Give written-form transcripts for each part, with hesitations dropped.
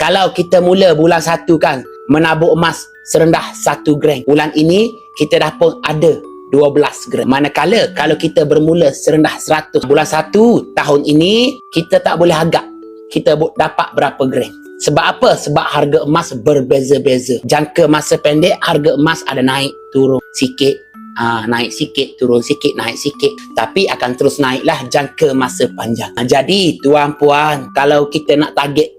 Kalau kita mula bulan 1 kan, menabur emas serendah 1 gram. Bulan ini, kita dah pun ada 12 gram. Manakala kalau kita bermula serendah 100 bulan 1 tahun ini, kita tak boleh agak kita dapat berapa gram. Sebab apa? Sebab harga emas berbeza-beza. Jangka masa pendek, harga emas ada naik turun sikit. Naik sikit, turun sikit, naik sikit. Tapi akan terus naiklah jangka masa panjang. Jadi tuan-puan, kalau kita nak target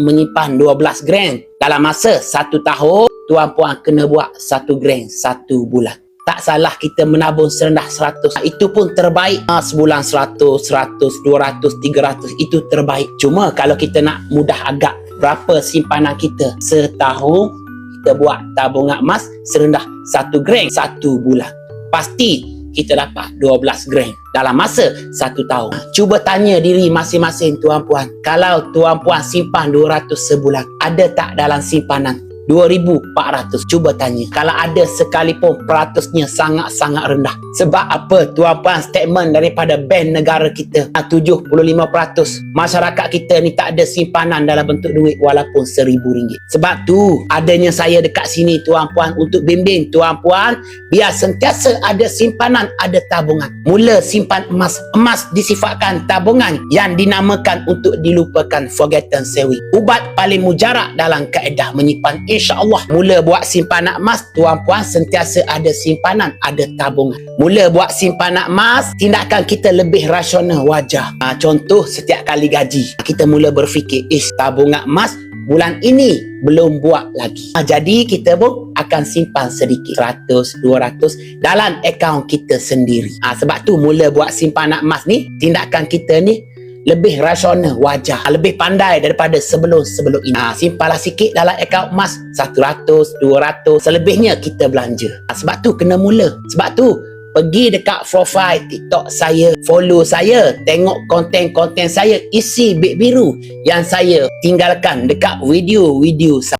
menyimpan 12 gram dalam masa 1 tahun, tuan-puan kena buat 1 gram 1 bulan. Tak salah kita menabung serendah 100. Itu pun terbaik. Sebulan 100, 200, 300. Itu terbaik. Cuma kalau kita nak mudah agak, berapa simpanan kita? Setahun, kita buat tabungan emas serendah 1 gram 1 bulan. Pasti kita dapat 12 gram dalam masa 1 tahun. Cuba tanya diri masing-masing tuan-puan. Kalau tuan-puan simpan 200 sebulan, ada tak dalam simpanan 2,400? Cuba tanya. Kalau ada sekalipun, peratusnya sangat-sangat rendah. Sebab apa? Tuan-puan, statement daripada Bank Negara kita, 75% masyarakat kita ni tak ada simpanan dalam bentuk duit walaupun RM1,000. Sebab tu adanya saya dekat sini tuan-puan untuk bimbing tuan-puan biar sentiasa ada simpanan, ada tabungan. Mula simpan emas. Emas disifatkan tabungan yang dinamakan untuk dilupakan, forgotten saving. Ubat paling mujarab dalam kaedah menyimpan. InsyaAllah mula buat simpanan emas, tuan-puan sentiasa ada simpanan, ada tabungan. Mula buat simpanan emas, tindakan kita lebih rasional, wajar. Contoh, setiap kali gaji kita mula berfikir, tabungan emas bulan ini belum buat lagi. Jadi kita pun akan simpan sedikit, 100, 200 dalam akaun kita sendiri. Sebab tu mula buat simpanan emas ni, tindakan kita ni lebih rasional, wajar, lebih pandai daripada sebelum ini. Simpanlah sikit dalam akaun emas, 100, 200, selebihnya kita belanja. Sebab tu kena mula. Sebab tu pergi dekat profile TikTok saya, follow saya, tengok konten-konten saya, isi bit biru yang saya tinggalkan dekat video-video saya.